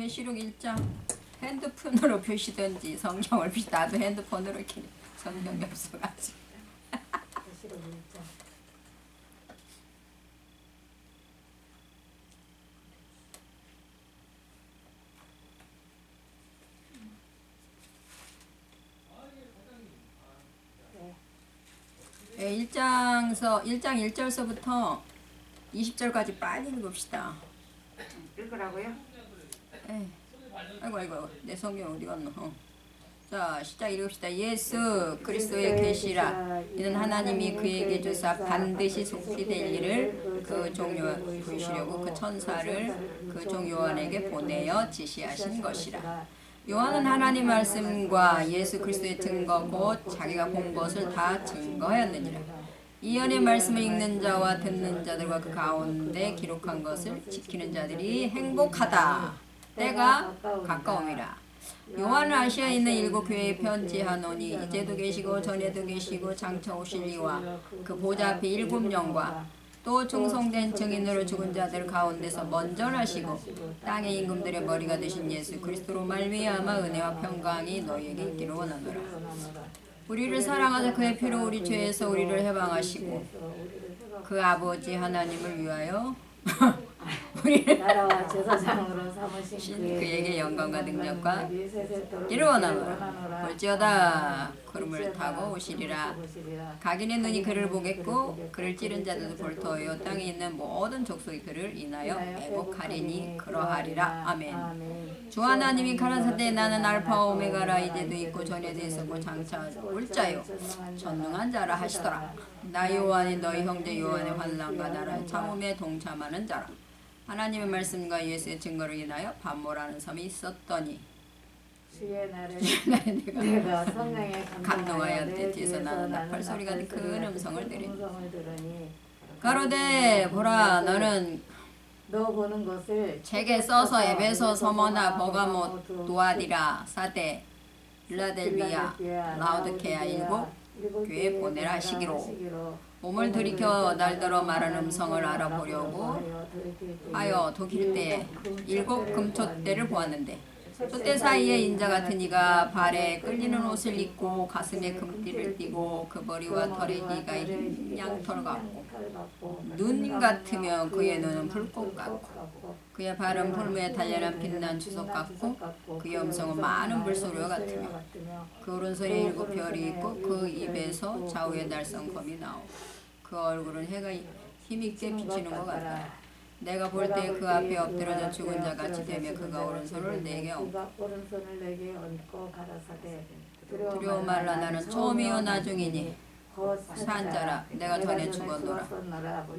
계시록 1장 핸드폰으로 표시든지 성경을 나도 핸드폰으로 이렇게 성경이 없어가지고 계시록 1장. 네, 1장 1절서부터 20절까지 빨리 읽읍시다. 읽으라고요? 에이, 아이고 내 성경 어디 갔노? 자 시작 읽읍시다. 예수 그리스도의 계시라. 이는 하나님이 그에게 주사 반드시 속히될 일을 그 종 요한에게 보이시려고 그 천사를 그 종 요한에게 보내어 지시하신 것이라. 요한은 하나님 말씀과 예수 그리스도의 증거 곧 자기가 본 것을 다 증거하였느니라. 이언의 말씀을 읽는 자와 듣는 자들과 그 가운데 기록한 것을 지키는 자들이 행복하다. 때가 가까움이라. 요한은 아시아에 있는 7 교회에 편지하노니 이제도 계시고 전에도 계시고 장차 오실 이와 그 보좌 앞에 7영과 또 충성된 증인으로 죽은 자들 가운데서 먼저 나시고 땅의 임금들의 머리가 되신 예수 그리스도로 말미암아 은혜와 평강이 너희에게 있기를 원하노라. 우리를 사랑하사 그의 피로 우리 죄에서 우리를 해방하시고 그 아버지 하나님을 위하여 우리를 나라와 제사장으로 삼으신 그에게 영광과 능력과 이를 원하노라. 볼지어다 구름을 타고 오시리라. 각인의 눈이 그를 보겠고 그를 찌른 자들도 볼 터이요 땅에 있는 모든 족속이 그를 인하여 애복하리니 그러하리라. 아멘. 주 하나님이 가라사대 나는 알파 오메가라. 이제도 있고 전에도 있었고 장차 올 자요 전능한 자라 하시더라. 나 요한이 너희 형제 요한의 환난과 나라의 참음에 동참하는 자라. 하나님의 말씀과 예수의 증거를 인하여 반모라는 섬이 있었더니 주의 날에 내가 성령에 감동하여 내 뒤에서 나는 나팔 소리 같은 큰 음성을 들으니 가로되 보라 너는 너 보는 것을 책에 써서 에베소 서머나 버가모 도아디라 사데 필라델비아 라우드케아 7 교회 보내라 하시기로 몸을 들이켜 날더러 말하는 음성을 알아보려고 하여 독일 때에 7 금촛대를 보았는데 촛대 사이에 인자 같은 이가 발에 끌리는 옷을 입고 가슴에 금띠를 띠고 그 머리와 털에 이가 흰 양털 같고 눈 같으며 그의 눈은 불꽃 같고 그의 발은 풀무에 단련한 빛난 주석 같고 그의 음성은 많은 물소리와 같으며 그 오른손에 7 별이 있고 그 입에서 좌우에 날선 검이 나오고 그 얼굴은 해가 힘있게 비치는 것 같다. 내가 볼 때 그 앞에 엎드려져 죽은 자 같이 되며 그가 오른손을 내게 얹고 가라사대 두려워 말라. 나는 처음이요 나중이니 산 자라. 내가 전에 죽었노라.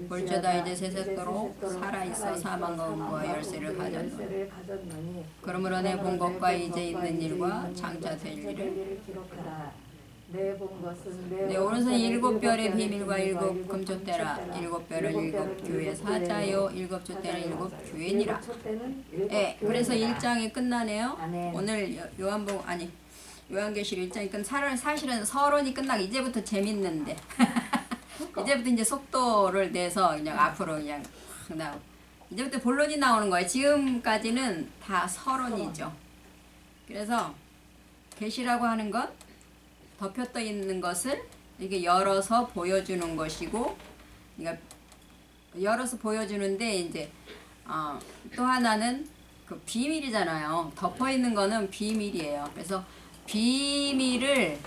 볼지어다 이제 세세토록 살아있어 사망과 음부와 열쇠를 가졌노니 그러므로 내 본 것과 이제 있는 일과 장차 될 일을 내 오른손 7 별의 비밀과 7 금촛대라. 7 별은 7 교회 사자요 7 촛대는 7 교회니라. 예, 그래서 1장이 끝나네요. 오늘 요한계시록 1장이 끝. 사실은 서론이 끝나고 이제부터 재밌는데 이제부터 이제 속도를 내서 그냥 앞으로 그냥 나오고 이제부터 본론이 나오는 거예요. 지금까지는 다 서론이죠. 그래서 계시라고 하는 건 덮여 떠 있는 것을 이렇게 열어서 보여주는 것이고, 그러니까 열어서 보여주는데 이제 또 하나는 그 비밀이잖아요. 덮여 있는 거는 비밀이에요. 그래서 비밀을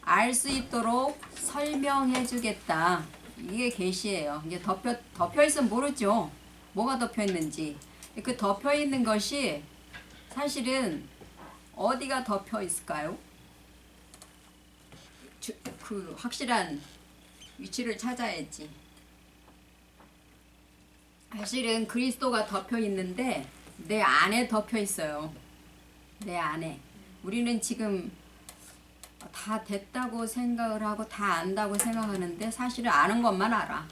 알 수 있도록 설명해 주겠다. 이게 계시예요. 이제 덮여 있으면 모르죠. 뭐가 덮여 있는지. 그 덮여 있는 것이 사실은 어디가 덮여 있을까요? 그 확실한 위치를 찾아야지. 사실은 그리스도가 덮여 있는데 내 안에 덮여 있어요. 내 안에. 우리는 지금 다 됐다고 생각을 하고 다 안다고 생각하는데 사실은 아는 것만 알아.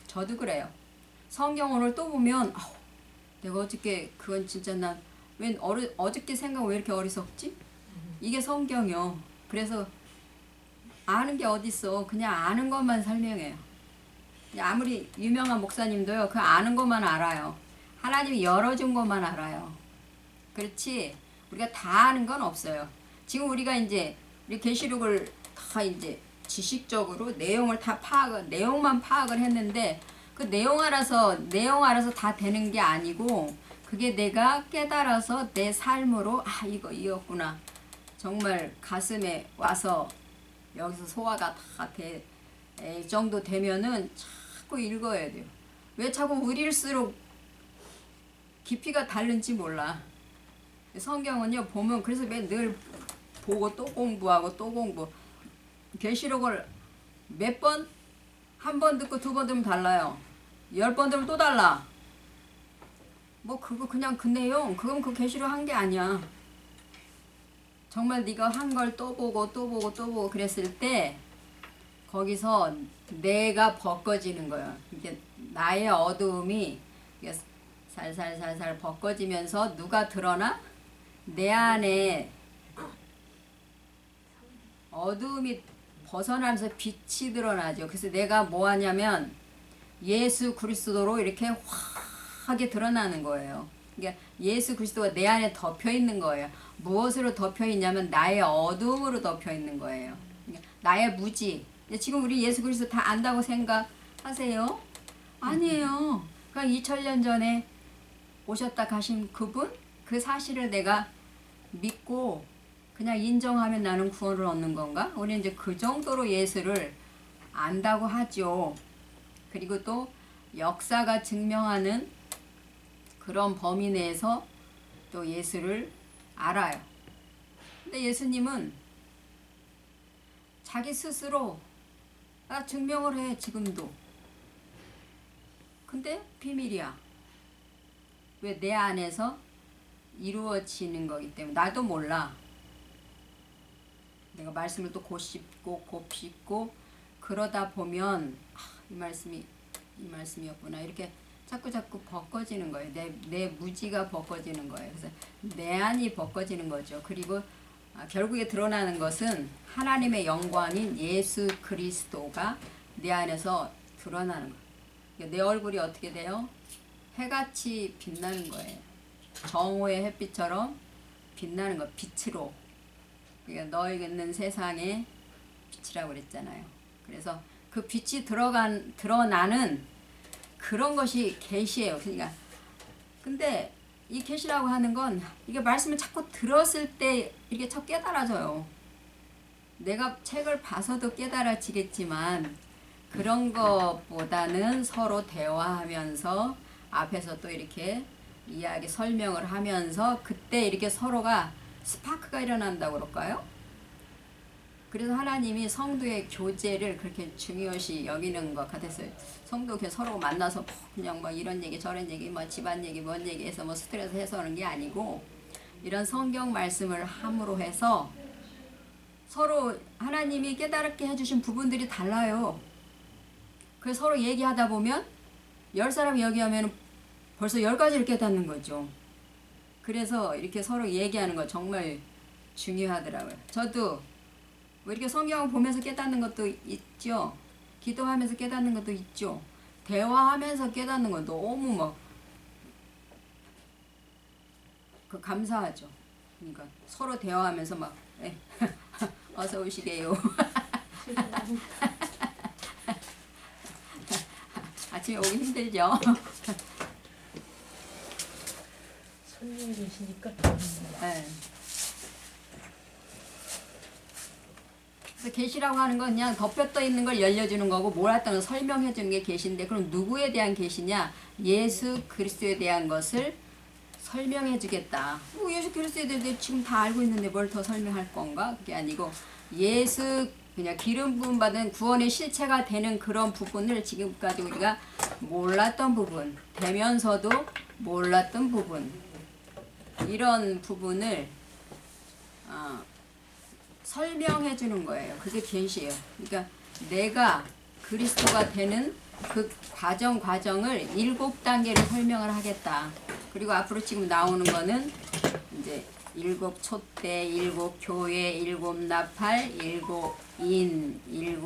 저도 그래요. 성경 오늘 또 보면 내가 어저께 그건 진짜 난 어저께 생각 왜 이렇게 어리석지? 이게 성경이요. 그래서 아는 게 어딨어. 그냥 아는 것만 설명해요. 아무리 유명한 목사님도요. 그 아는 것만 알아요. 하나님이 열어준 것만 알아요. 그렇지 우리가 다 아는 건 없어요. 지금 우리가 이제 우리 계시록을 다 이제 지식적으로 내용을 다 내용만 파악을 했는데 그 내용 알아서 다 되는 게 아니고 그게 내가 깨달아서 내 삶으로 아 이거였구나 정말 가슴에 와서 여기서 소화가 다 될 정도 되면은 자꾸 읽어야 돼요. 왜 자꾸 우릴수록 깊이가 다른지 몰라. 성경은요 보면 그래서 늘 보고 또 공부하고 또 공부. 계시록을 몇 번? 한 번 듣고 두 번 들으면 달라요. 10번 들으면 또 달라. 뭐 그거 그냥 그 내용 그건 그 계시록 한 게 아니야. 정말 네가 한 걸 또 보고 또 보고 또 보고 그랬을 때 거기서 내가 벗겨지는 거예요. 이게 나의 어두움이 살살살살 벗겨지면서 누가 드러나? 내 안에 어두움이 벗어나면서 빛이 드러나죠. 그래서 내가 뭐 하냐면 예수 그리스도로 이렇게 확하게 드러나는 거예요. 그러니까 예수 그리스도가 내 안에 덮여 있는 거예요. 무엇으로 덮여 있냐면 나의 어두움으로 덮여 있는 거예요. 그러니까 나의 무지. 지금 우리 예수 그리스도 다 안다고 생각하세요? 아니에요. 그러니까 2000년 전에 오셨다 가신 그분 그 사실을 내가 믿고 그냥 인정하면 나는 구원을 얻는 건가? 우리는 이제 그 정도로 예수를 안다고 하죠. 그리고 또 역사가 증명하는 그런 범위 내에서 또 예수를 알아요. 근데 예수님은 자기 스스로 증명을 해 지금도. 근데 비밀이야. 왜? 내 안에서 이루어지는 거기 때문에 나도 몰라. 내가 말씀을 또 곱씹고 그러다 보면 이 말씀이었구나 이렇게 자꾸 벗겨지는 거예요. 내 무지가 벗겨지는 거예요. 그래서 내 안이 벗겨지는 거죠. 그리고 결국에 드러나는 것은 하나님의 영광인 예수 그리스도가 내 안에서 드러나는 거예요. 내 얼굴이 어떻게 돼요? 해같이 빛나는 거예요. 정오의 햇빛처럼 빛나는 거, 빛으로. 그러니까 너에게 있는 세상의 빛이라고 그랬잖아요. 그래서 그 빛이 드러나는 그런 것이 계시예요. 그러니까 근데 이 계시라고 하는 건 이게 말씀을 자꾸 들었을 때 이렇게 첫 깨달아져요. 내가 책을 봐서도 깨달아지겠지만 그런 것보다는 서로 대화하면서 앞에서 또 이렇게 이야기 설명을 하면서 그때 이렇게 서로가 스파크가 일어난다고 그럴까요? 그래서 하나님이 성도의 교제를 그렇게 중요시 여기는 것 같았어요. 성도 이렇게 서로 만나서 그냥 뭐 이런 얘기 저런 얘기 뭐 집안 얘기 뭔 얘기해서 뭐 스트레스 해소하는 게 아니고 이런 성경 말씀을 함으로 해서 서로 하나님이 깨달게 해주신 부분들이 달라요. 그래서 서로 얘기하다 보면 10사람 얘기하면 벌써 10가지를 깨닫는 거죠. 그래서 이렇게 서로 얘기하는 거 정말 중요하더라고요. 저도 뭐 이렇게 성경을 보면서 깨닫는 것도 있죠. 기도하면서 깨닫는 것도 있죠. 대화하면서 깨닫는 건 너무 막 감사하죠. 그러니까 서로 대화하면서 막 어서 오시게요. 아침에 오기 힘들죠. 손님이 계시니까. 네. 그래서 계시라고 하는 건 그냥 덮여떠 있는 걸 열려주는 거고 몰랐던 걸 설명해 주는 게 계시인데 그럼 누구에 대한 계시냐? 예수 그리스도에 대한 것을 설명해 주겠다. 예수 그리스도에 대해 지금 다 알고 있는데 뭘 더 설명할 건가? 그게 아니고 예수 그냥 기름 부음 받은 구원의 실체가 되는 그런 부분을 지금까지 우리가 몰랐던 부분, 되면서도 몰랐던 부분 이런 부분을 설명해 주는 거예요. 그게 계시예요. 그러니까 내가 그리스도가 되는 그 과정을 7단계로 설명을 하겠다. 그리고 앞으로 지금 나오는 거는 이제 7 촛대, 7 교회, 7 나팔, 7 인, 7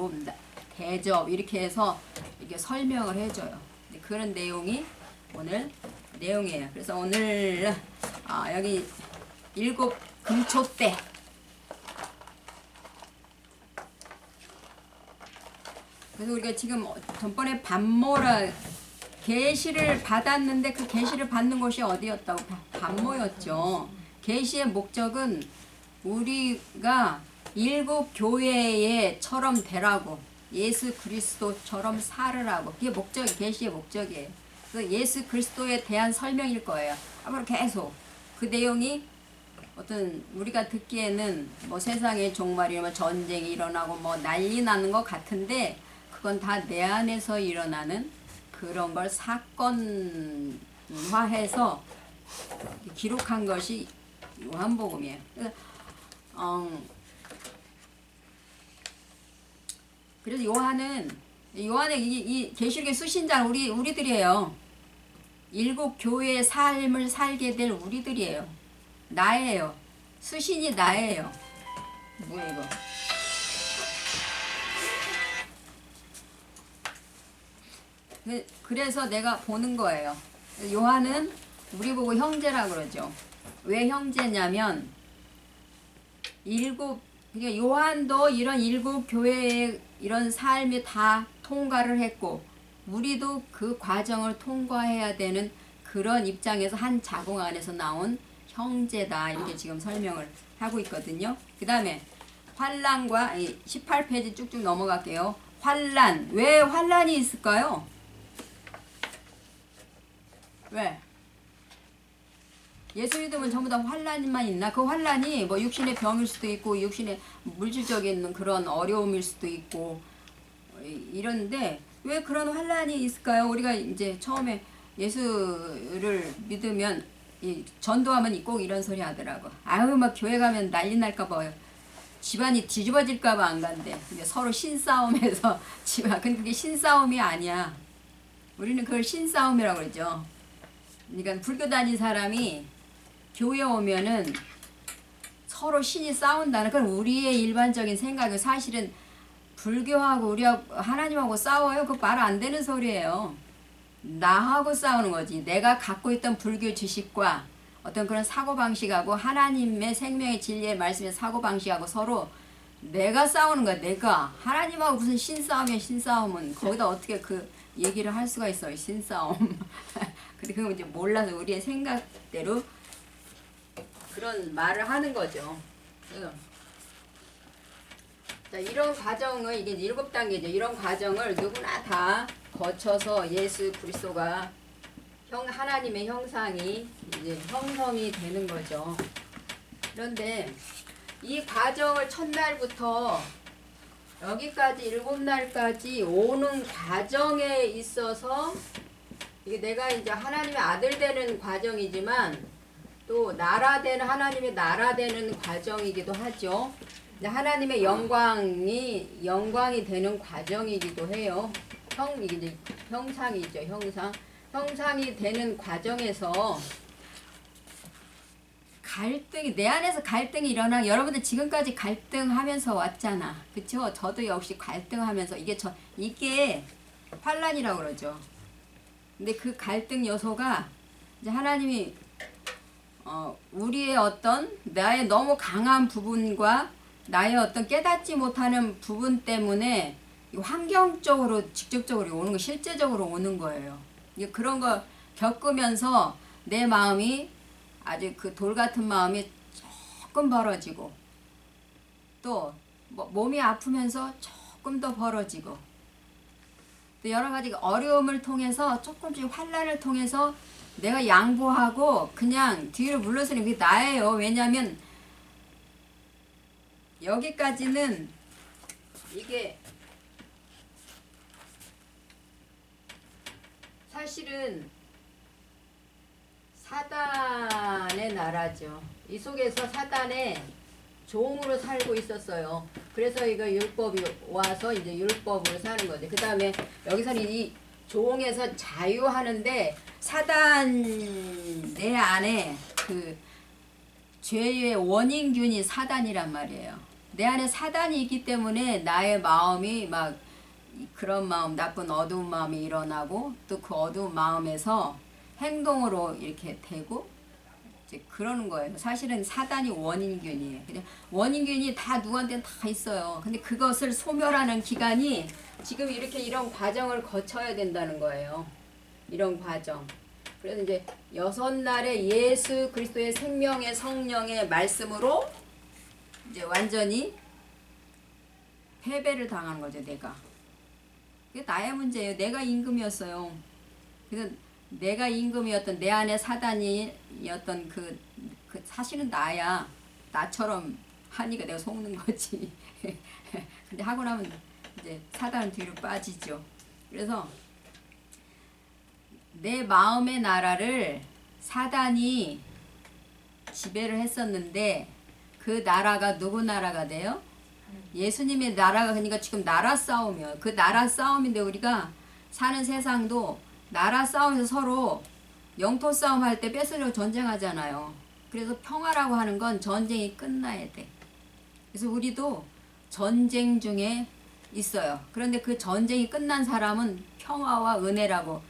대접 이렇게 해서 이렇게 설명을 해줘요. 그런 내용이 오늘 내용이에요. 그래서 오늘 여기 일곱 금초대. 그래서 우리가 지금 전번에 반모라 계시를 받았는데 그 계시를 받는 곳이 어디였다고? 반모였죠. 계시의 목적은 우리가 일곱 교회에처럼 되라고, 예수 그리스도처럼 살으라고. 그게 목적이, 계시의 목적이에요. 그래서 예수 그리스도에 대한 설명일 거예요. 앞으로 계속 그 내용이 어떤 우리가 듣기에는 뭐 세상의 종말이면 전쟁이 일어나고 뭐 난리 나는 것 같은데 그건 다 내 안에서 일어나는 그런 걸 사건화해서 기록한 것이 요한복음이에요. 그래서 요한의 이 계시록의 수신자 우리들이에요. 일곱 교회의 삶을 살게 될 우리들이에요. 나예요. 수신이 나예요. 뭐야 이거? 그래서 내가 보는 거예요. 요한은 우리 보고 형제라 그러죠. 왜 형제냐면 그러니까 요한도 이런 일곱 교회의 이런 삶이 다 통과를 했고 우리도 그 과정을 통과해야 되는 그런 입장에서 한 자궁 안에서 나온 형제다 이렇게 지금 설명을 하고 있거든요. 그 다음에 환난과 18페이지 쭉쭉 넘어갈게요. 환난, 왜 환난이 있을까요? 왜? 예수 믿으면 전부 다 환난만 있나? 그 환난이 뭐 육신의 병일 수도 있고 육신의 물질적인 그런 어려움일 수도 있고 이런데 왜 그런 환난이 있을까요? 우리가 이제 처음에 예수를 믿으면 전도하면 꼭 이런 소리 하더라고. 아유 막 교회 가면 난리 날까 봐요. 집안이 뒤집어질까 봐 안 간대. 서로 신싸움해서 집안. 근데 그게 신싸움이 아니야. 우리는 그걸 신싸움이라고 그러죠. 그러니까 불교 다닌 사람이 교회 오면은 서로 신이 싸운다는 건 우리의 일반적인 생각이 사실은 불교하고 우리하고 하나님하고 싸워요. 그거 말 안 되는 소리예요. 나하고 싸우는 거지. 내가 갖고 있던 불교 지식과 어떤 그런 사고방식하고 하나님의 생명의 진리의 말씀의 사고방식하고 서로 내가 싸우는 거야. 내가. 하나님하고 무슨 신싸움이야. 신싸움은 거기다 어떻게 그 얘기를 할 수가 있어요. 신싸움. 근데 그건 이제 몰라서 우리의 생각대로 그런 말을 하는 거죠. 자, 이런 과정을 이게 7단계죠. 이런 과정을 누구나 다 거쳐서 예수 그리스도가 하나님의 형상이 이제 형성이 되는 거죠. 그런데 이 과정을 첫날부터 여기까지 7날까지 오는 과정에 있어서 이게 내가 이제 하나님의 아들 되는 과정이지만 또 나라 되는 하나님의 나라 되는 과정이기도 하죠. 하나님의 영광이 되는 과정이기도 해요. 이게 형상이죠. 형상이 되는 과정에서 갈등이 내 안에서 갈등이 일어나. 여러분들 지금까지 갈등하면서 왔잖아. 그쵸? 저도 역시 갈등하면서 이게 환난이라고 그러죠. 근데 그 갈등 요소가 이제 하나님이 우리의 어떤 나의 너무 강한 부분과 나의 어떤 깨닫지 못하는 부분 때문에 환경적으로 직접적으로 오는 거, 실제적으로 오는 거예요. 그런 거 겪으면서 내 마음이 아주 그 돌 같은 마음이 조금 벌어지고 또 몸이 아프면서 조금 더 벌어지고 또 여러 가지 어려움을 통해서 조금씩 환난을 통해서 내가 양보하고 그냥 뒤로 물러서는 게 나예요. 왜냐하면 여기까지는 이게 사실은 사단의 나라죠. 이 속에서 사단의 종으로 살고 있었어요. 그래서 이거 율법이 와서 이제 율법으로 사는 거죠. 그 다음에 여기서는 이 종에서 자유하는데 사단 내 안에 그 죄의 원인균이 사단이란 말이에요. 내 안에 사단이 있기 때문에 나의 마음이 막 그런 마음, 나쁜 어두운 마음이 일어나고 또 그 어두운 마음에서 행동으로 이렇게 되고 이제 그러는 거예요. 사실은 사단이 원인균이에요. 그냥 원인균이 다 누구한테는 다 있어요. 근데 그것을 소멸하는 기간이 지금 이렇게 이런 과정을 거쳐야 된다는 거예요. 이런 과정. 그래서 이제 6날에 예수 그리스도의 생명의 성령의 말씀으로 이제 완전히 패배를 당하는 거죠, 내가. 그게 나의 문제예요. 내가 임금이었어요. 그래서 내가 임금이었던 내 안에 사단이었던 그 사실은 나야. 나처럼 하니까 내가 속는 거지. 근데 하고 나면 이제 사단은 뒤로 빠지죠. 그래서 내 마음의 나라를 사단이 지배를 했었는데 그 나라가 누구 나라가 돼요? 예수님의 나라가. 그러니까 지금 나라 싸움이에요. 그 나라 싸움인데 우리가 사는 세상도 나라 싸움에서 서로 영토 싸움 할 때 뺏으려고 전쟁하잖아요. 그래서 평화라고 하는 건 전쟁이 끝나야 돼. 그래서 우리도 전쟁 중에 있어요. 그런데 그 전쟁이 끝난 사람은 평화와 은혜라고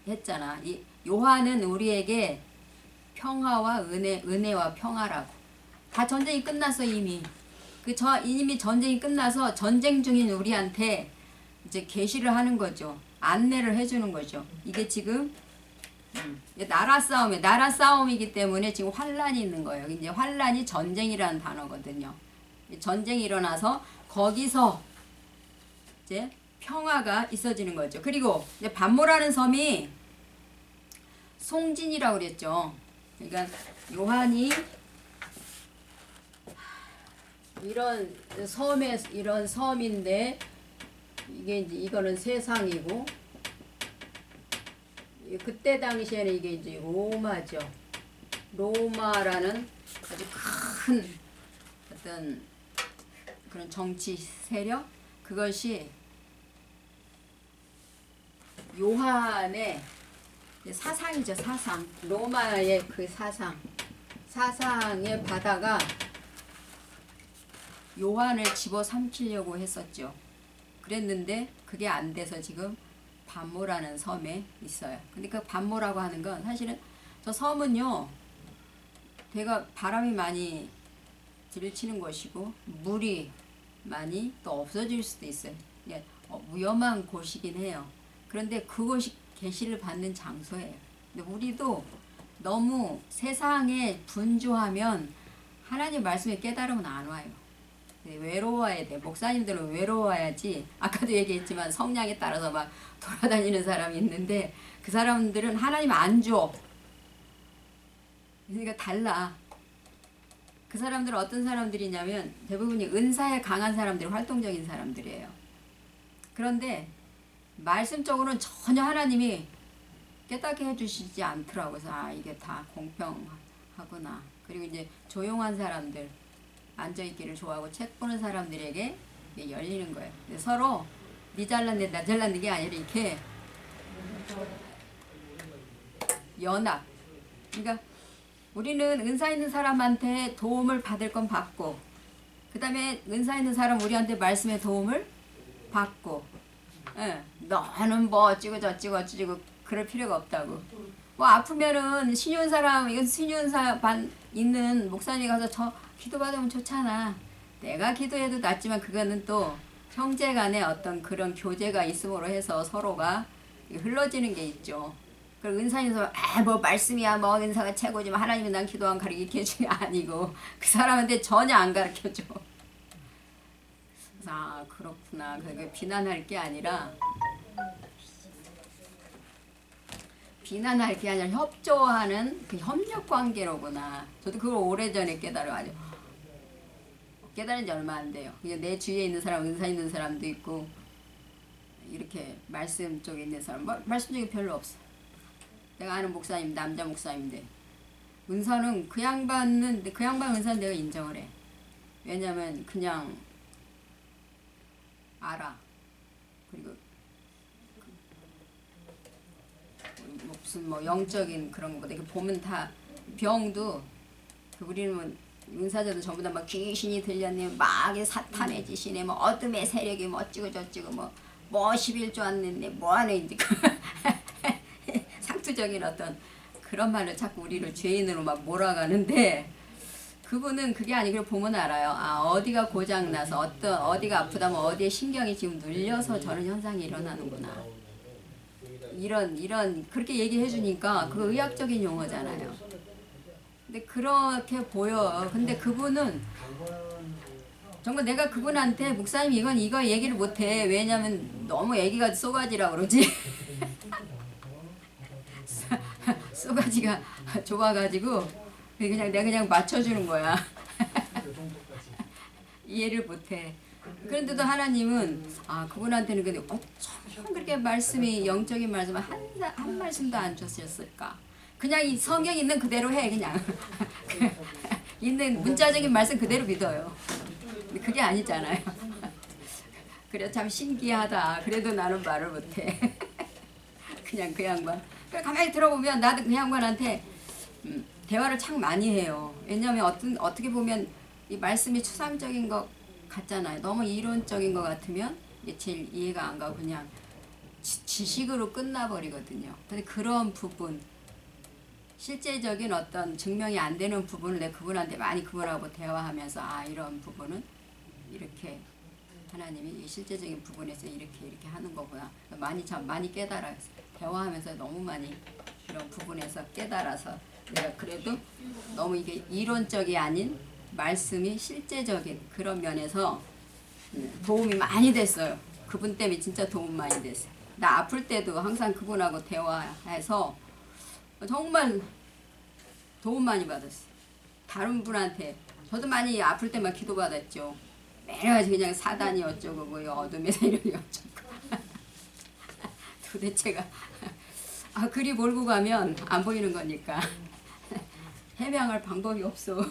했잖아. 이 요한은 우리에게 평화와 은혜와 평화라고. 다 전쟁이 끝났어 이미. 이미 전쟁이 끝나서 전쟁 중인 우리한테 이제 계시를 하는 거죠. 안내를 해주는 거죠. 이게 지금 나라 싸움이기 때문에 지금 환란이 있는 거예요. 이제 환란이 전쟁이라는 단어거든요. 전쟁이 일어나서 거기서 이제 평화가 있어지는 거죠. 그리고 이제 반모라는 섬이 송진이라고 그랬죠. 그러니까 요한이 이런 섬인데 이거는 세상이고 그때 당시에는 이게 이제 로마죠. 로마라는 아주 큰 어떤 그런 정치 세력, 그것이 요한의 사상이죠. 사상. 로마의 그 사상의 바다가 요한을 집어삼키려고 했었죠. 그랬는데 그게 안 돼서 지금 반모라는 섬에 있어요. 근데 그 반모라고 하는 건 사실은 저 섬은요, 대가 바람이 많이 들이치는 곳이고 물이 많이 또 없어질 수도 있어요. 위험한 곳이긴 해요. 그런데 그곳이 계시를 받는 장소예요. 근데 우리도 너무 세상에 분주하면 하나님 말씀에 깨달으면 안 와요. 외로워야 돼. 목사님들은 외로워야지. 아까도 얘기했지만 성량에 따라서 막 돌아다니는 사람이 있는데 그 사람들은 하나님 안 줘. 그러니까 달라. 그 사람들은 어떤 사람들이냐면 대부분이 은사에 강한 사람들이 활동적인 사람들이에요. 그런데 말씀적으로는 전혀 하나님이 깨닫게 해주시지 않더라고요. 그래서 이게 다 공평하구나. 그리고 이제 조용한 사람들, 앉아있기를 좋아하고 책 보는 사람들에게 열리는 거예요. 서로 니 잘났네 나 잘났는 게 아니라 이렇게 연합. 그러니까 우리는 은사 있는 사람한테 도움을 받을 건 받고, 그 다음에 은사 있는 사람 우리한테 말씀의 도움을 받고, 너는 뭐 어찌고 저찌고 어찌고 그럴 필요가 없다고. 뭐 아프면은 신윤사람, 이건 신윤사 반 있는 목사님 가서 저 기도받으면 좋잖아. 내가 기도해도 낫지만 그거는 또 형제간에 어떤 그런 교제가 있음으로 해서 서로가 흘러지는 게 있죠. 그리고 은사에서 뭐 말씀이야 뭐 은사가 최고지만 하나님이 난 기도한 가르치게 해주는 게 아니고 그 사람한테 전혀 안 가르쳐줘. 그래서 그렇구나. 그게 비난할 게 아니라 협조하는 그 협력 관계로구나. 저도 그걸 오래전에 깨달아가지고 깨달은 지 얼마 안 돼요. 내 주위에 있는 사람, 은사 있는 사람도 있고 이렇게 말씀 쪽에 있는 사람, 말씀 쪽에 별로 없어. 내가 아는 목사님, 남자 목사님인데 은사는 그 양반 은사는 내가 인정을 해. 왜냐면 그냥 알아. 그리고 무슨 뭐 영적인 그런 거보다 이렇게 보면 다 병도 우리는 뭐 은사자도 전부 다 막 귀신이 들렸네, 막 사탄의 짓이네, 뭐 어둠의 세력이 뭐 어찌고 저찌고 뭐 11조 안 냈네, 뭐 하네 이제 상투적인 어떤 그런 말로 자꾸 우리를 죄인으로 막 몰아가는데 그분은 그게 아니고 보면 알아요. 아 어디가 고장 나서 어디가 아프다면 어디에 신경이 지금 눌려서 저런 현상이 일어나는구나. 이런 그렇게 얘기해 주니까 그 의학적인 용어잖아요. 근데 그렇게 보여. 근데 그분은 정말 내가 그분한테 목사님 이거 얘기를 못해. 왜냐면 너무 애기가 쏘가지라 그러지. 쏘가지가 좁아가지고 그냥 내가 그냥 맞춰주는 거야. 이해를 못해. 그런데도 하나님은 그분한테는 근데 어쩜 그렇게 말씀이 영적인 말씀을 한 말씀도 안 주셨을까? 그냥 이 성경 있는 그대로 해 그냥. 있는 문자적인 말씀 그대로 믿어요. 근데 그게 아니잖아요. 그래 참 신기하다. 그래도 나는 말을 못해. 그냥 그 양반. 그래 가만히 들어보면 나도 그 양반한테 대화를 참 많이 해요. 왜냐하면 어떻게 보면 이 말씀이 추상적인 것 같잖아요. 너무 이론적인 것 같으면 제일 이해가 안 가고 그냥 지식으로 끝나버리거든요. 근데 그런 부분, 실제적인 어떤 증명이 안 되는 부분을 내가 그분한테 많이 그분하고 대화하면서 이런 부분은 이렇게 하나님이 실제적인 부분에서 이렇게 하는 거구나. 많이 깨달아요. 대화하면서 너무 많이 이런 부분에서 깨달아서 내가 그래도 너무 이게 이론적이 아닌 말씀이 실제적인 그런 면에서 도움이 많이 됐어요. 그분 때문에 진짜 도움 많이 됐어요. 나 아플 때도 항상 그분하고 대화해서 정말 도움 많이 받았어요. 다른 분한테 저도 많이 아플 때만 기도받았죠. 매일 그냥 사단이 어쩌고 뭐 어둠에서 이러니 어쩌고 도대체가 그리 몰고 가면 안 보이는 거니까 해명할 방법이 없어.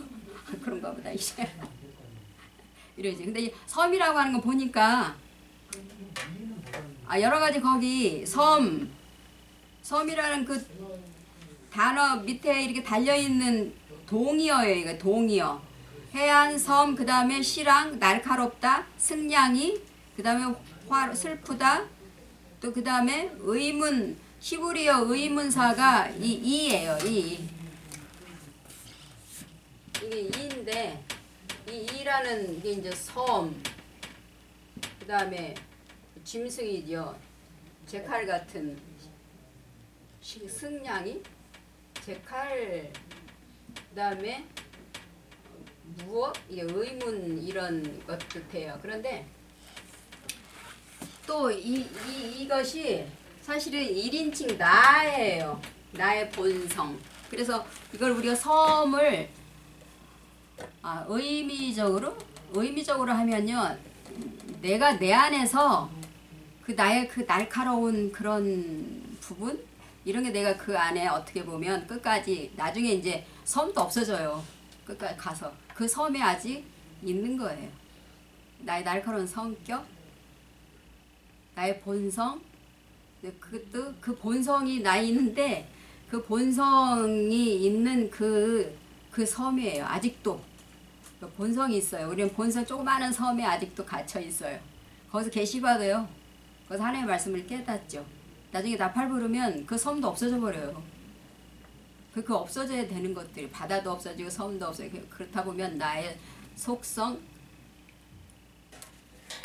그런가 보다 이제 이러지. 근데 이 섬이라고 하는 거 보니까 여러 가지 거기 섬이라는 그 단어 밑에 이렇게 달려 있는 동의어예요. 이거 동의어. 해안, 섬, 그 다음에 시랑, 날카롭다, 승냥이, 그 다음에 슬프다, 또 그 다음에 의문, 히브리어 의문사가 이예요. 이게 이인데 이 이라는 게 이제 섬, 그 다음에 짐승이죠. 제칼 같은 승냥이, 제칼, 그 다음에 무엇? 이게 의문 이런 것 같아요. 그런데 또 이것이 사실은 1인칭 나예요. 나의 본성. 그래서 이걸 우리가 섬을 의미적으로 하면요. 내가 내 안에서 그 나의 그 날카로운 그런 부분 이런 게 내가 그 안에 어떻게 보면 끝까지 나중에 이제 섬도 없어져요. 끝까지 가서 그 섬에 아직 있는 거예요. 나의 날카로운 성격, 나의 본성, 그것도 그 본성이 나 있는데 그 본성이 있는 그 섬이에요. 아직도 그 본성이 있어요. 우리는 본성 조그마한 섬에 아직도 갇혀 있어요. 거기서 계시받아요. 거기서 하나님의 말씀을 깨닫죠. 나중에 나팔 부르면 그 섬도 없어져 버려요. 그 없어져야 되는 것들이 바다도 없어지고 섬도 없어지고 그렇다 보면 나의 속성,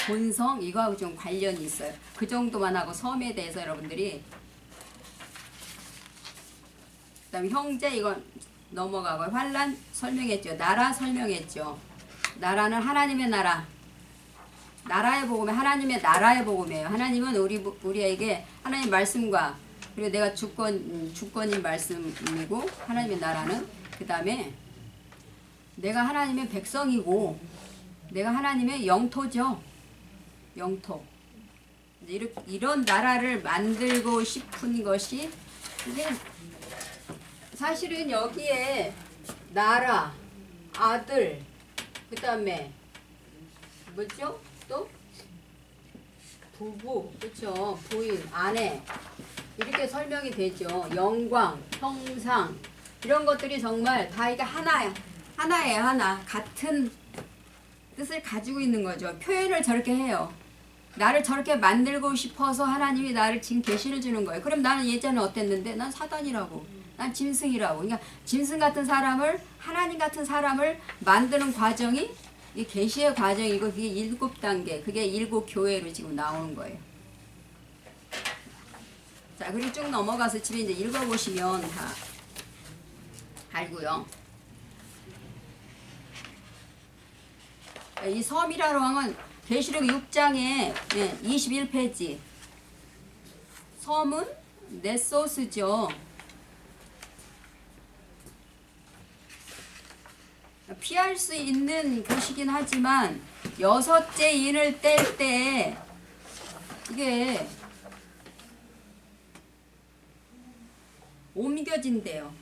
본성 이거하고 좀 관련이 있어요. 그 정도만 하고 섬에 대해서 여러분들이 그다음에 형제 이건 넘어가고 환란 설명했죠. 나라 설명했죠. 나라는 하나님의 나라. 나라의 복음이 하나님의 나라의 복음이에요. 하나님은 우리에게 하나님의 말씀과 그리고 내가 주권인 말씀이고 하나님의 나라는 그 다음에 내가 하나님의 백성이고 내가 하나님의 영토죠. 영토. 이런 나라를 만들고 싶은 것이 이게 사실은 여기에 나라, 아들, 그 다음에 뭐죠? 또 부부, 그렇죠? 부인, 아내 이렇게 설명이 되죠. 영광, 형상 이런 것들이 정말 다 이게 하나예요. 하나 같은 뜻을 가지고 있는 거죠. 표현을 저렇게 해요. 나를 저렇게 만들고 싶어서 하나님이 나를 지금 계시를 주는 거예요. 그럼 나는 예전에 어땠는데? 난 사단이라고. 난 짐승이라고. 그러니까 짐승 같은 사람을 하나님 같은 사람을 만드는 과정이 이 계시의 과정이고 그게 7단계, 그게 7교회로 지금 나오는 거예요. 자, 그리고 쭉 넘어가서 집에 이제 읽어보시면 다 알고요. 이 섬이라는 왕은 계시록 6장에 21페이지. 섬은 네소스죠. 피할 수 있는 곳이긴 하지만 6째 인을 뗄 때 이게 옮겨진대요.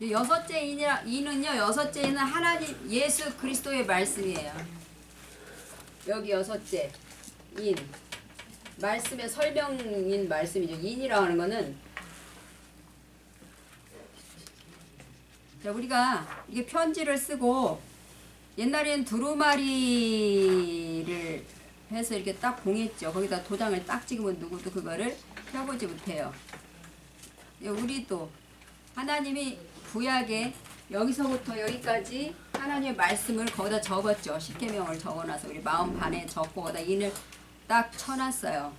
6째 인은요, 6째 인은 하나님 예수 그리스도의 말씀이에요. 여기 6째 인 말씀의 설명인 말씀이죠. 인이라고 하는 거는 자, 우리가 이게 편지를 쓰고 옛날에는 두루마리를 해서 이렇게 딱 봉했죠. 거기다 도장을 딱 찍으면 누구도 그거를 펴보지 못해요. 우리도 하나님이 구약에 여기서부터 여기까지 하나님의 말씀을 거기다 적었죠. 십계명을 적어놔서 우리 마음판에 적고 거기다 인을 딱 쳐놨어요.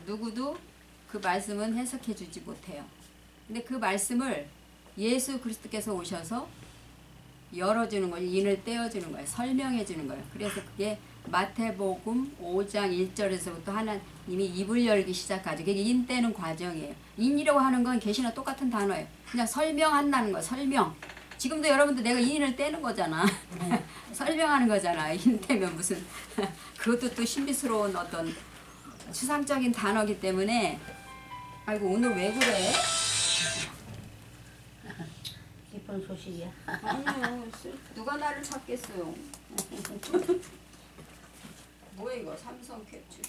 누구도 그 말씀은 해석해 주지 못해요. 근데 그 말씀을 예수 그리스도께서 오셔서 열어주는 거예요. 인을 떼어주는 거예요. 설명해 주는 거예요. 그래서 그게 마태복음 5장 1절에서부터 하나님이 입을 열기 시작하죠. 그게 인 떼는 과정이에요. 인이라고 하는 건 계시나 똑같은 단어예요. 그냥 설명한다는 거예요. 설명. 지금도 여러분들 내가 인을 떼는 거잖아. 설명하는 거잖아. 인 떼면 무슨 그것도 또 신비스러운 어떤 추상적인 단어이기 때문에 아이고 오늘 왜 그래? 기쁜 소식이야. 아니요. 누가 나를 찾겠어요. 뭐야 이거 삼성 캡슐.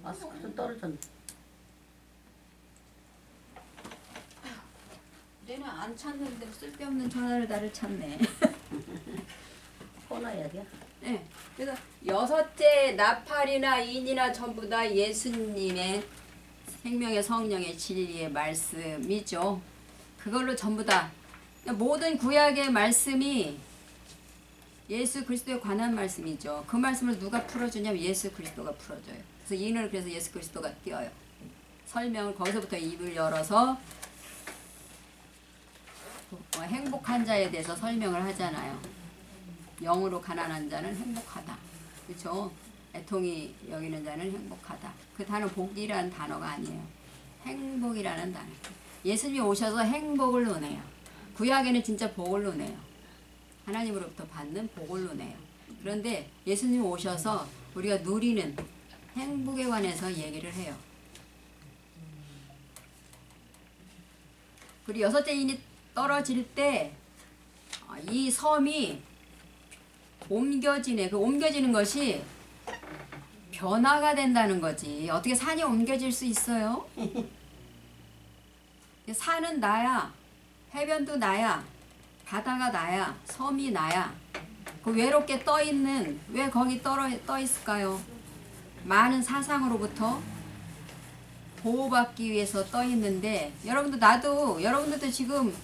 마스크도 떨어졌네. 얘는 안 찾는데 쓸데없는 전화를 나를 찾네. 끊어야 돼. 네. 그래서 6째 나팔이나 인이나 전부 다 예수님의 생명의 성령의 진리의 말씀이죠. 그걸로 전부 다 모든 구약의 말씀이 예수 그리스도에 관한 말씀이죠. 그 말씀을 누가 풀어주냐면 예수 그리스도가 풀어줘요. 그래서 인을 그래서 예수 그리스도가 띄어요. 설명을 거기서부터 입을 열어서 행복한 자에 대해서 설명을 하잖아요. 영으로 가난한 자는 행복하다. 그렇죠? 애통이 여기는 자는 행복하다. 그 단어 복이라는 단어가 아니에요. 행복이라는 단어. 예수님이 오셔서 행복을 논해요. 구약에는 진짜 복을 논해요. 하나님으로부터 받는 복을 논해요. 그런데 예수님 오셔서 우리가 누리는 행복에 관해서 얘기를 해요. 그리고 6째 인이 떨어질 때 이 섬이 옮겨지네. 그 옮겨지는 것이 변화가 된다는 거지. 어떻게 산이 옮겨질 수 있어요? 산은 나야. 해변도 나야. 바다가 나야. 섬이 나야. 그 외롭게 떠 있는 왜 거기 떠 있을까요? 많은 사상으로부터 보호받기 위해서 떠 있는데 여러분들도 지금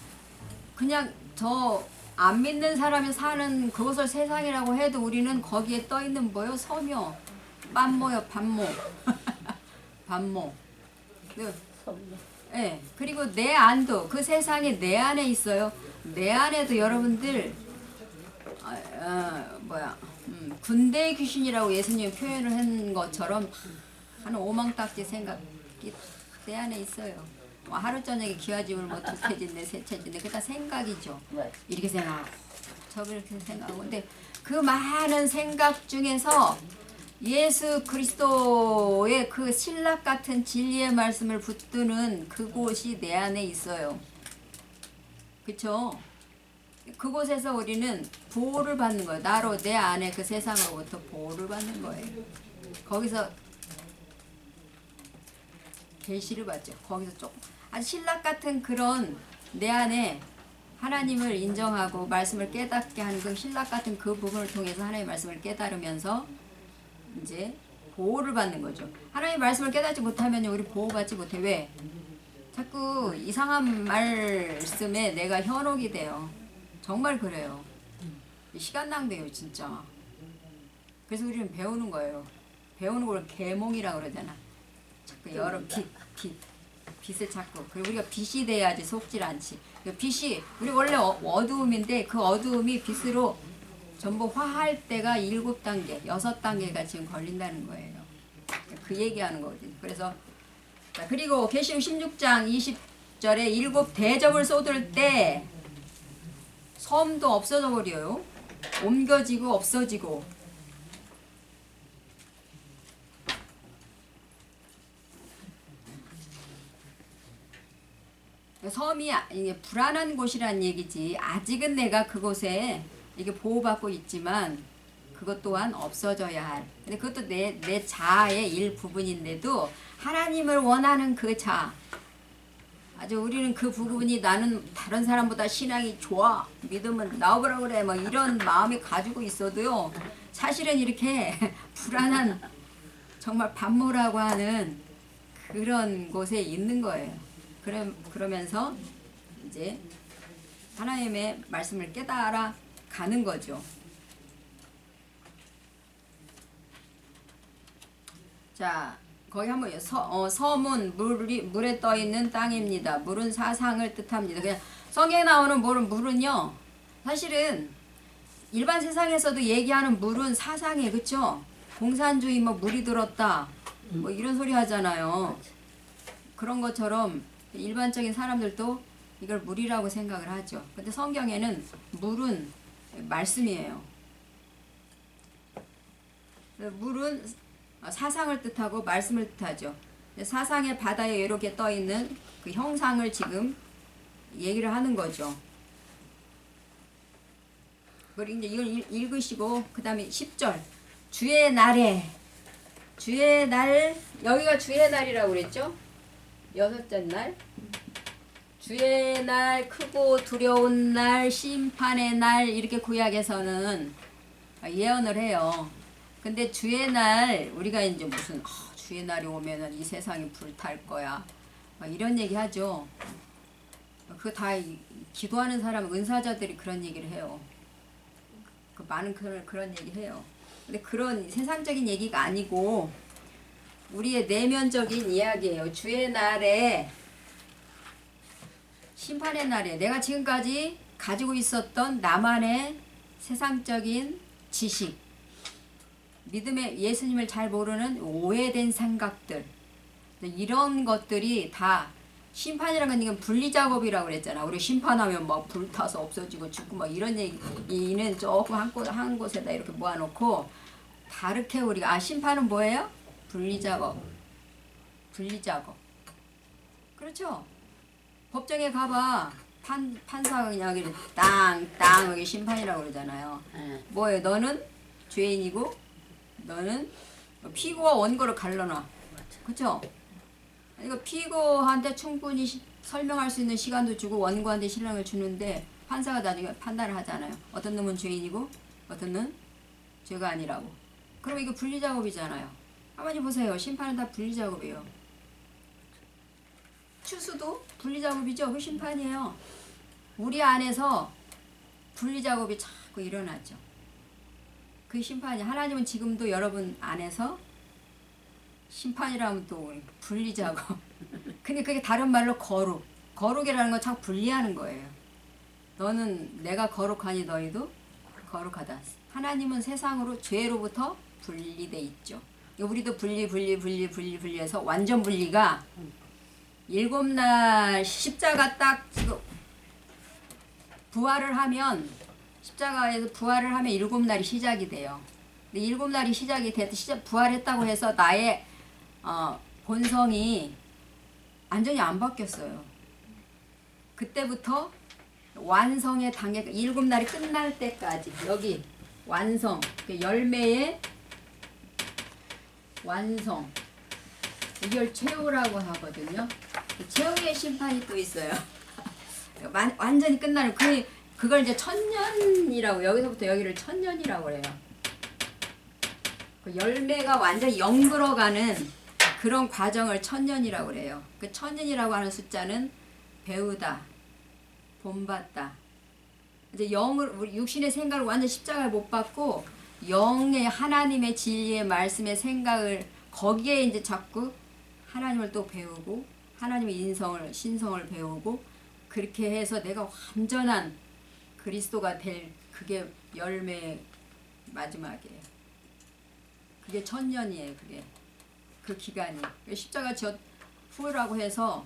그냥 저 안 믿는 사람이 사는 그것을 세상이라고 해도 우리는 거기에 떠 있는 뭐요? 섬이요. 빤모요. 반모. 반모. 네. 그리고 내 안도 그 세상에 내 안에 있어요. 내 안에도 여러분들 군대 귀신이라고 예수님이 표현을 한 것처럼 한 오망딱지 생각이 내 안에 있어요. 하루 저녁에 기와집을 뭐 두 채진데 세 채진데 그다 생각이죠. 이렇게 생각하고 저렇게 생각하고 근데 그 많은 생각 중에서 예수 그리스도의 그 신락 같은 진리의 말씀을 붙드는 그곳이 내 안에 있어요. 그쵸? 그곳에서 우리는 보호를 받는 거예요. 나로 내 안에 그 세상으로부터 보호를 받는 거예요. 거기서 계시를 받죠. 거기서 조금 아주 신락 같은 그런 내 안에 하나님을 인정하고 말씀을 깨닫게 하는 그 신락 같은 그 부분을 통해서 하나님의 말씀을 깨달으면서 이제 보호를 받는 거죠. 하나님의 말씀을 깨닫지 못하면 우리 보호받지 못해. 왜? 자꾸 이상한 말씀에 내가 현혹이 돼요. 정말 그래요. 시간 낭비예요, 진짜. 그래서 우리는 배우는 거예요. 배우는 걸 계몽이라고 그러잖아. 자꾸 여러 빛을 찾고. 그리고 우리가 빛이 돼야지 속질 않지. 빛이 우리 원래 어두움인데 그 어두움이 빛으로 전부 화할 때가 7단계, 6단계가 지금 걸린다는 거예요. 그 얘기하는 거거든요. 그래서 그리고 계시록 16장 20절에 7 대접을 쏟을 때 섬도 없어져 버려요. 옮겨지고 없어지고. 섬이 이게 불안한 곳이란 얘기지. 아직은 내가 그곳에 이게 보호받고 있지만 그것 또한 없어져야 할. 근데 그것도 내 자아의 일부분인데도 하나님을 원하는 그 자. 아주 우리는 그 부분이 나는 다른 사람보다 신앙이 좋아. 믿으면 나오라 그래. 뭐 이런 마음이 가지고 있어도요. 사실은 이렇게 불안한 정말 반모라고 하는 그런 곳에 있는 거예요. 그러면서 이제 하나님의 말씀을 깨달아 가는 거죠. 자, 거기 한번 섬은 물에 떠 있는 땅입니다. 물은 사상을 뜻합니다. 그냥 성경에 나오는 물은요. 사실은 일반 세상에서도 얘기하는 물은 사상이에요. 그렇죠? 공산주의 뭐 물이 들었다. 뭐 이런 소리 하잖아요. 그런 것처럼 일반적인 사람들도 이걸 물이라고 생각을 하죠. 근데 성경에는 물은 말씀이에요. 물은 사상을 뜻하고 말씀을 뜻하죠. 사상의 바다에 이렇게 떠 있는 그 형상을 지금 얘기를 하는 거죠. 그리고 이제 이걸 읽으시고 그 다음에 10절 주의 날에 주의 날 여기가 주의 날이라고 그랬죠? 6째 날 주의 날 크고 두려운 날 심판의 날 이렇게 구약에서는 예언을 해요. 근데 주의 날 우리가 이제 무슨 주의 날이 오면은 이 세상이 불탈 거야 막 이런 얘기 하죠. 그거 다 기도하는 사람 은사자들이 그런 얘기를 해요. 그 많은 그런 얘기 해요. 근데 그런 세상적인 얘기가 아니고 우리의 내면적인 이야기예요. 주의 날에 심판의 날에 내가 지금까지 가지고 있었던 나만의 세상적인 지식 믿음의 예수님을 잘 모르는 오해된 생각들 이런 것들이 다 심판이라는 건 이건 분리작업이라고 그랬잖아. 우리 심판하면 막 불타서 없어지고 죽고 막 이런 얘기는 조금 한 곳에다 이렇게 모아놓고 다르게 우리가 심판은 뭐예요? 분리작업. 그렇죠? 법정에 가봐. 판사가 그냥 여기 땅 여기 심판이라고 그러잖아요. 뭐예요? 너는 죄인이고 너는 피고와 원고를 갈라놔. 그렇죠? 그러니까 피고한테 충분히 설명할 수 있는 시간도 주고 원고한테 신랑을 주는데 판사가 나중에 판단을 하잖아요. 어떤 놈은 죄인이고 어떤 놈은 죄가 아니라고. 그럼 이거 분리작업이잖아요. 한번 보세요. 심판은 다 분리작업이에요. 추수도 분리작업이죠. 그 심판이에요. 우리 안에서 분리작업이 자꾸 일어나죠. 그 심판이 하나님은 지금도 여러분 안에서 심판이라면 또 분리작업. 근데 그게 다른 말로 거룩이라는 건 참 분리하는 거예요. 너는 내가 거룩하니 너희도 거룩하다. 하나님은 세상으로 죄로부터 분리돼 있죠. 우리도 분리해서 완전 분리가 7날 십자가 딱 부활을 하면 십자가에서 부활을 하면 7날이 시작이 돼요. 근데 7날이 시작이 돼서 부활했다고 해서 나의 본성이 완전히 안 바뀌었어요. 그때부터 완성의 단계 7날이 끝날 때까지 여기 완성 그 열매의 완성 이걸 최후라고 하거든요. 최후의 심판이 또 있어요. 완전히 끝나는 그걸 이제 천년이라고 여기서부터 여기를 천년이라고 그래요. 그 열매가 완전 영들어가는 그런 과정을 천년이라고 그래요. 그 천년이라고 하는 숫자는 배우다, 본받다. 이제 영을 우리 육신의 생각을 완전 십자가에 못 받고 영의 하나님의 진리의 말씀의 생각을 거기에 이제 자꾸 하나님을 또 배우고 하나님의 인성을 신성을 배우고 그렇게 해서 내가 완전한 그리스도가 될 그게 열매 마지막이에요. 그게 천년이에요. 그게 그 기간이 십자가 저 후라고 해서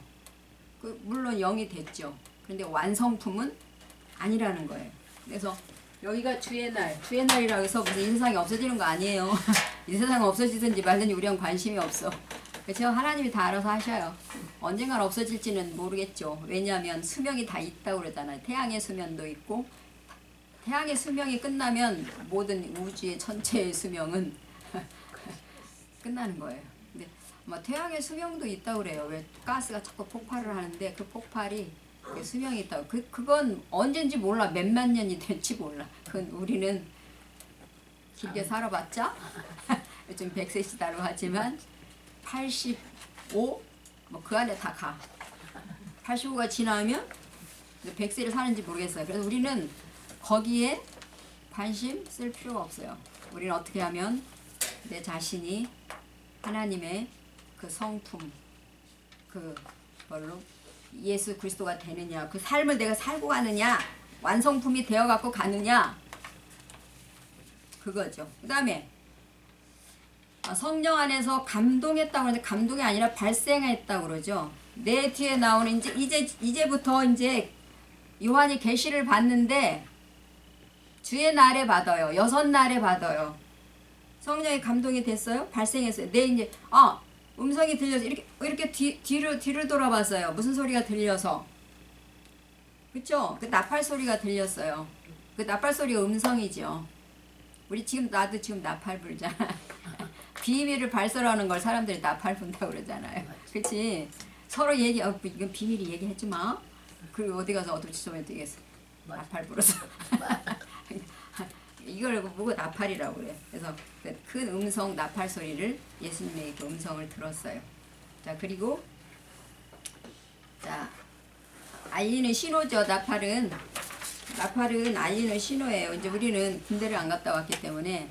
물론 영이 됐죠. 그런데 완성품은 아니라는 거예요. 그래서 여기가 주의 날이라고 해서 무슨 이 세상이 없어지는 거 아니에요. 이 세상 없어지든지 말든지 우리랑 관심이 없어. 그렇죠? 하나님이 다 알아서 하셔요. 언젠간 없어질지는 모르겠죠. 왜냐하면 수명이 다 있다고 그러잖아요. 태양의 수명도 있고 태양의 수명이 끝나면 모든 우주의 전체의 수명은 끝나는 거예요. 근데 아마 태양의 수명도 있다고 그래요. 왜 가스가 자꾸 폭발을 하는데 그 폭발이 수명이 있다고. 그건 언젠지 몰라. 몇만 년이 될지 몰라. 그건 우리는 길게 살아봤자 요즘 100세시다고 하지만 85? 뭐 그 안에 다 가. 85가 지나면 100세를 사는지 모르겠어요. 그래서 우리는 거기에 관심 쓸 필요가 없어요. 우리는 어떻게 하면 내 자신이 하나님의 그 성품 그걸로 예수 그리스도가 되느냐, 그 삶을 내가 살고 가느냐, 완성품이 되어갖고 가느냐, 그거죠. 그 다음에 성령 안에서 감동했다고 하는데 감동이 아니라 발생했다고 그러죠. 내 뒤에 나오는 이제부터 이제 요한이 계시를 받는데 주의 날에 받아요. 6날에 받아요. 성령이 감동이 됐어요? 발생했어요. 내 이제 음성이 들려서 이렇게 뒤를 돌아봤어요. 무슨 소리가 들려서. 그쵸? 그 나팔 소리가 들렸어요. 그 나팔 소리가 음성이죠. 우리 나도 지금 나팔 불잖아. 비밀을 발설하는 걸 사람들이 나팔 분다고 그러잖아요. 그치? 서로 이건 비밀이 얘기하지 마. 그리고 어디 가서 어둠지점에 되겠어. 나팔 불어서. 이걸 보고 나팔이라고 그래. 그래서 큰 음성 나팔 소리를 예수님의 그 음성을 들었어요. 자, 그리고 자, 알리는 신호죠. 나팔은 알리는 신호예요. 이제 우리는 군대를 안 갔다 왔기 때문에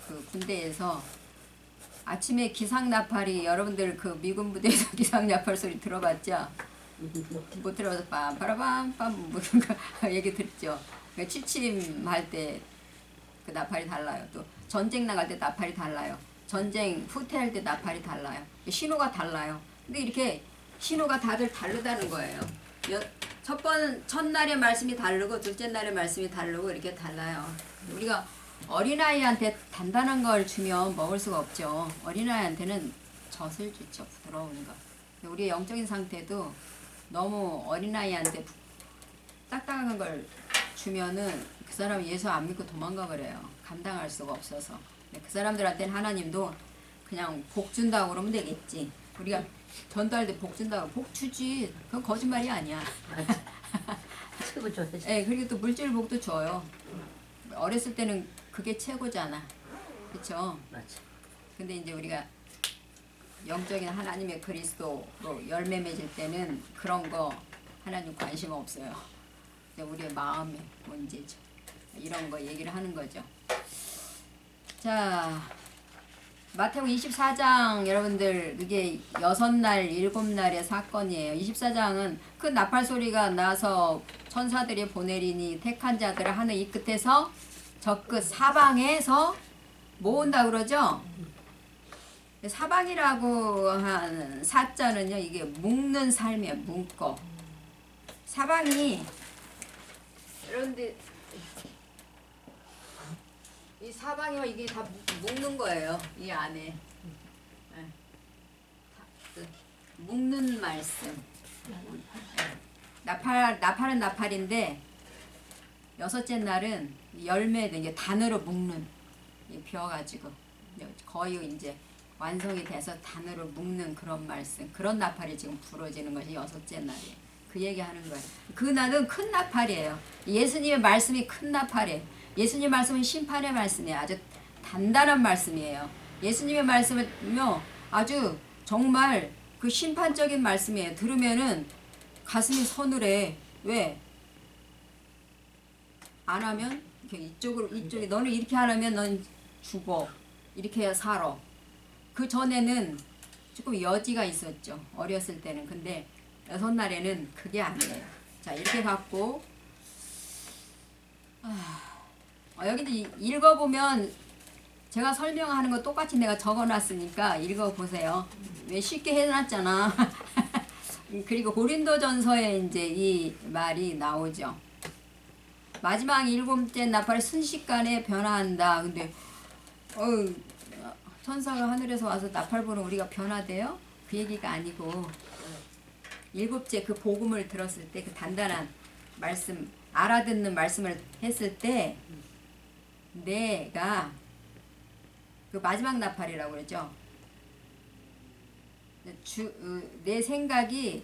그 군대에서 아침에 기상 나팔이 여러분들 그 미군 부대에서 기상 나팔 소리 들어봤죠? 못 들어봐서 빰빠라밤빰 무슨 얘기 듣죠. 취침할 때 그 나팔이 달라요. 또 전쟁 나갈 때 나팔이 달라요. 전쟁 후퇴할 때 나팔이 달라요. 신호가 달라요. 근데 이렇게 신호가 다들 다르다는 거예요. 첫날의 말씀이 다르고 둘째 날의 말씀이 다르고 이렇게 달라요. 우리가 어린아이한테 단단한 걸 주면 먹을 수가 없죠. 어린아이한테는 젖을 주죠. 부드러운 거. 우리의 영적인 상태도 너무 어린아이한테 딱딱한 걸 주면은 그 사람이 예수 안 믿고 도망가 버려요. 감당할 수가 없어서. 그 사람들한테는 하나님도 그냥 복 준다고 그러면 되겠지. 우리가 전도할 때 복 준다고 복 주지. 그건 거짓말이 아니야. 최고 좋지. 네, 그리고 또 물질 복도 줘요. 어렸을 때는 그게 최고잖아. 그렇죠? 맞아. 근데 이제 우리가 영적인 하나님의 그리스도로 열매 맺을 때는 그런 거 하나님 관심 없어요. 우리의 마음의 문제죠. 이런 거 얘기를 하는 거죠. 자, 마태복음 24장 여러분들 이게 6날 7날의 사건이에요. 24장은 큰 나팔 소리가 나서 천사들이 보내리니 택한 자들을 하늘 이 끝에서 저 끝 사방에서 모은다 그러죠. 사방이라고 한 사자는요, 이게 묶는 삶이에요. 묶어. 사방이 그런데 이 사방이면 이게 다 묶는 거예요. 이 안에 묶는 말씀. 나팔은 나팔인데 6째 날은 열매 된 게 단으로 묶는 비워가지고 거의 이제 완성이 돼서 단으로 묶는 그런 말씀, 그런 나팔이 지금 부러지는 것이 6째 날이에요. 그 얘기하는 거예요. 그 날은 큰 나팔이에요. 예수님의 말씀이 큰 나팔이에요. 예수님 말씀은 심판의 말씀이에요. 아주 단단한 말씀이에요. 예수님의 말씀은요 아주 정말 그 심판적인 말씀이에요. 들으면은 가슴이 서늘해. 왜? 안 하면 이쪽에 너는 이렇게 안 하면 넌 죽어. 이렇게 해야 살아. 그 전에는 조금 여지가 있었죠. 어렸을 때는. 근데 6날에는 그게 아니에요. 자, 이렇게 갖고 여기 이제 읽어보면 제가 설명하는 거 똑같이 내가 적어놨으니까 읽어보세요. 왜 쉽게 해놨잖아. 그리고 고린도전서에 이제 이 말이 나오죠. 마지막 7째 나팔이 순식간에 변화한다. 근데 천사가 하늘에서 와서 나팔 부는 우리가 변화돼요? 그 얘기가 아니고 7째 그 복음을 들었을 때 그 단단한 말씀 알아듣는 말씀을 했을 때 내가 그 마지막 나팔이라고 그러죠. 내 생각이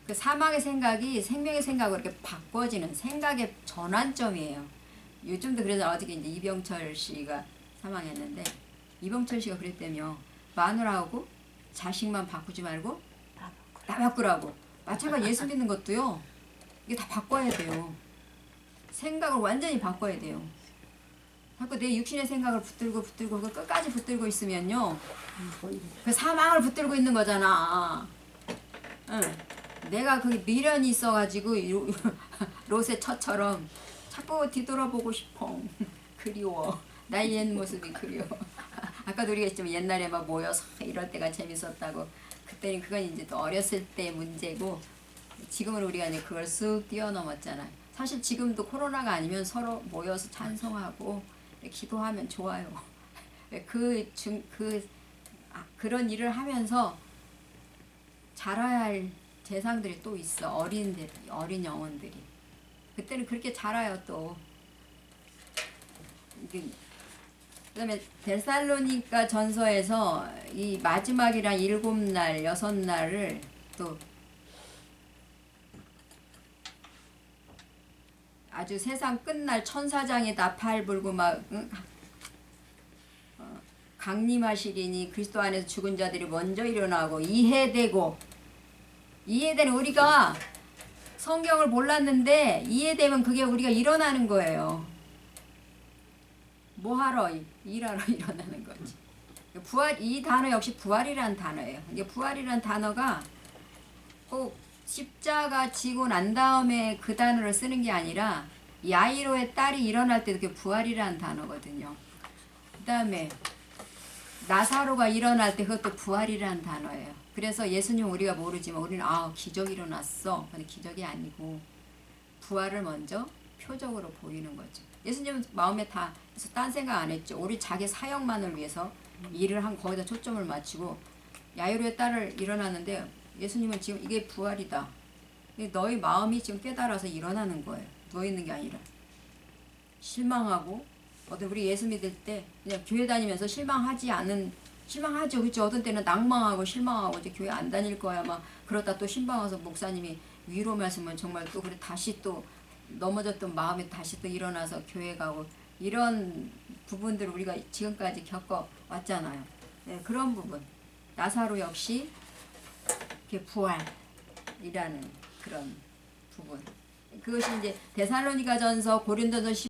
그 사망의 생각이 생명의 생각으로 이렇게 바꿔지는 생각의 전환점이에요. 요즘도 그래서 어저께 이제 이병철 씨가 사망했는데 이병철 씨가 그랬다며 마누라하고 자식만 바꾸지 말고 다 바꾸라고. 마찬가지 예수 믿는 것도요. 이게 다 바꿔야 돼요. 생각을 완전히 바꿔야 돼요. 자꾸 내 육신의 생각을 붙들고 그 끝까지 붙들고 있으면요. 그 사망을 붙들고 있는 거잖아. 응. 내가 그 미련이 있어가지고 롯의 처처럼 자꾸 뒤돌아보고 싶어. 그리워. 나의 옛 모습이 그리워. 아까도 우리가 했지만 옛날에 막 모여서 이럴 때가 재밌었다고. 그때는 그건 이제 또 어렸을 때 문제고 지금은 우리가 이제 그걸 쓱 뛰어넘었잖아. 사실 지금도 코로나가 아니면 서로 모여서 찬송하고 기도하면 좋아요. 그런 일을 하면서 자라야 할 재상들이 또 있어. 어린 영혼들이. 그때는 그렇게 자라요 또. 그다음에 데살로니가 전서에서 이 마지막이랑 7날, 6날을 또 아주 세상 끝날 천사장이 나팔 불고 막 강림하시리니 그리스도 안에서 죽은 자들이 먼저 일어나고 이해되는 우리가 성경을 몰랐는데 이해되면 그게 우리가 일어나는 거예요. 뭐하러? 일하러 일어나는 거지. 부활, 이 단어 역시 부활이라는 단어예요. 이게 부활이라는 단어가 꼭 십자가 지고 난 다음에 그 단어를 쓰는 게 아니라 야이로의 딸이 일어날 때도 그게 부활이라는 단어거든요. 그 다음에 나사로가 일어날 때 그것도 부활이라는 단어예요. 그래서 예수님 우리가 모르지만 우리는 기적이 일어났어. 근데 기적이 아니고 부활을 먼저 표적으로 보이는 거죠. 예수님은 마음에 다 그래서 딴 생각 안 했죠. 우리 자기 사역만을 위해서 일을 한 거기다 초점을 맞추고 야이로의 딸을 일어났는데 예수님은 지금 이게 부활이다. 너희 마음이 지금 깨달아서 일어나는 거예요. 누워있는 게 아니라. 실망하고 우리 예수 믿을 때 그냥 교회 다니면서 실망하죠. 그렇죠. 어떤 때는 낭망하고 실망하고 이제 교회 안 다닐 거야 막 그러다 또 신방와서 목사님이 위로 말씀을 정말 또 그래 다시 또 넘어졌던 마음이 다시 또 일어나서 교회 가고 이런 부분들을 우리가 지금까지 겪어왔잖아요. 네, 그런 부분. 나사로 역시 이렇게 부활이라는 그런 부분. 그것이 이제 데살로니가전서, 고린도전서